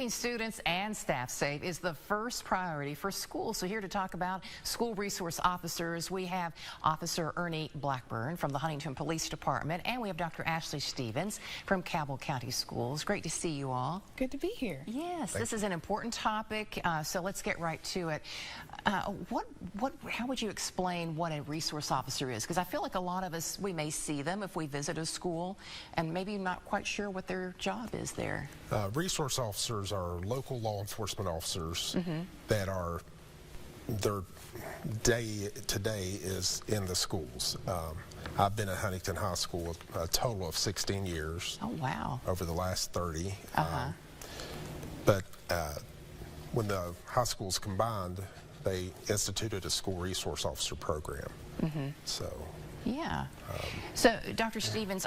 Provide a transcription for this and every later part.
Keeping students and staff safe is the first priority for schools. So here to talk about school resource officers, we have Officer Ernie Blackburn from the Huntington Police Department, and we have Dr. Ashley Stevens from Cabell County Schools. Great to see you all. Good to be here. Yes, this is an important topic, so let's get right to it. How would you explain what a resource officer is? Because I feel like a lot of us, we may see them if we visit a school, and maybe not quite sure what their job is there. Resource officers are local law enforcement officers that are, their day-to-day is in the schools. I've been at Huntington High School a total of 16 years. Oh, wow. Over the last 30. But when the high schools combined, they instituted a school resource officer program. So. Yeah. So, Dr. Stevens,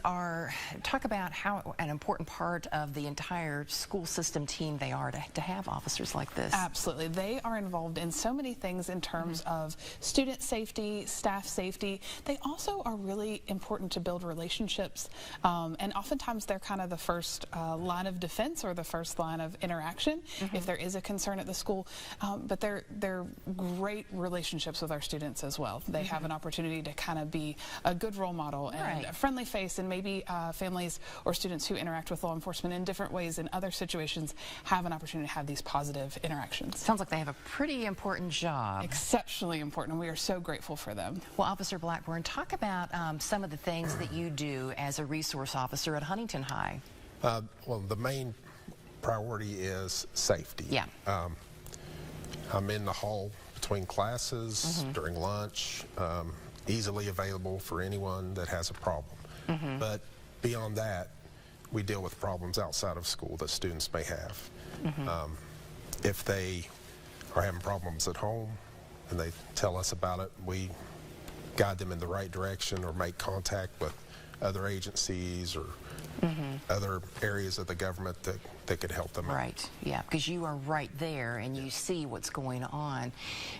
talk about how an important part of the entire school system team they are to have officers like this. Absolutely. They are involved in so many things in terms of student safety, staff safety. They also are really important to build relationships, and oftentimes they're kind of the first line of defense or the first line of interaction if there is a concern at the school. But they're great relationships with our students as well. They have an opportunity to kind of be a good role model and a friendly face, and maybe families or students who interact with law enforcement in different ways in other situations have an opportunity to have these positive interactions. Sounds like they have a pretty important job. Exceptionally important, and we are so grateful for them. Well, Officer Blackburn, talk about some of the things that you do as a resource officer at Huntington High. Well, the main priority is safety. Yeah. I'm in the hall between classes, during lunch, easily available for anyone that has a problem. But beyond that, we deal with problems outside of school that students may have. If they are having problems at home and they tell us about it, we guide them in the right direction or make contact with other agencies or other areas of the government that could help them out. Right, yeah, because you are right there and you see what's going on.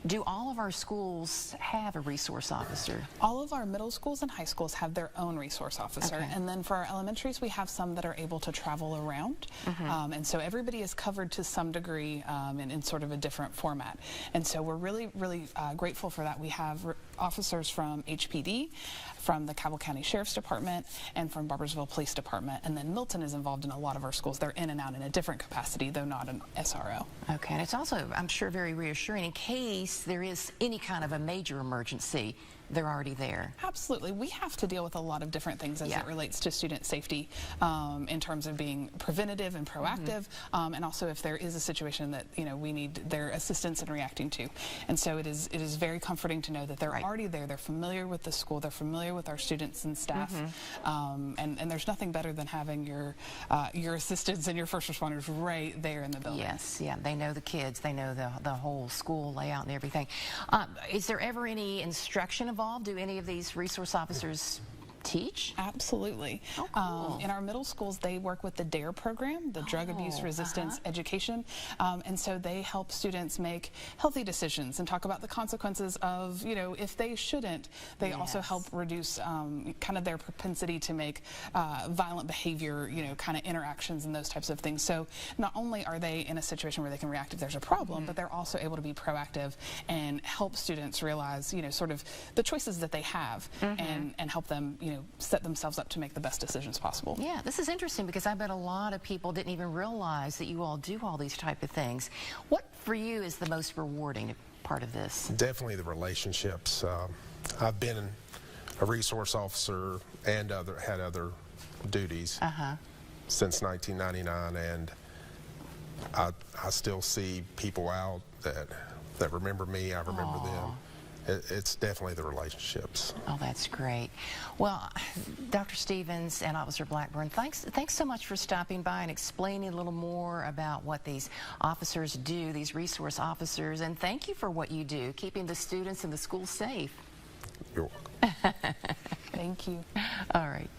Do all of our schools have a resource officer? All of our middle schools and high schools have their own resource officer, and then for our elementaries we have some that are able to travel around, and so everybody is covered to some degree in sort of a different format, and so we're really grateful for that. We have officers from HPD, from the Cabell County Sheriff's Department, and from Barboursville Police Department, and then Milton is involved in a lot of our schools. They're in and out in a different capacity, though not an SRO. Okay, and it's also, I'm sure, very reassuring in case there is any kind of a major emergency. They're already there. Absolutely. We have to deal with a lot of different things as it relates to student safety, in terms of being preventative and proactive, and also if there is a situation that we need their assistance in reacting to. And so it is very comforting to know that they're already there. They're familiar with the school. They're familiar with our students and staff, and there's nothing better than having your assistants and your first responders right there in the building. Yes, yeah. They know the kids. They know the whole school layout and everything. Is there ever any instruction involved? Do any of these resource officers teach? Absolutely. Oh, cool. In our middle schools, they work with the DARE program, the Drug Abuse Resistance Education, and so they help students make healthy decisions and talk about the consequences of, if they shouldn't. They also help reduce kind of their propensity to make violent behavior, kind of interactions and those types of things. So not only are they in a situation where they can react if there's a problem, but they're also able to be proactive and help students realize, sort of the choices that they have, and help them, set themselves up to make the best decisions possible. Yeah, this is interesting because I bet a lot of people didn't even realize that you all do all these type of things. What for you is the most rewarding part of this? Definitely the relationships. I've been a resource officer and had other duties since 1999, and I still see people out that remember me. I remember them. It's definitely the relationships. Oh, that's great. Well, Dr. Stevens and Officer Blackburn, thanks so much for stopping by and explaining a little more about what these officers do, these resource officers, and thank you for what you do, keeping the students and the school safe. You're welcome. Thank you. All right.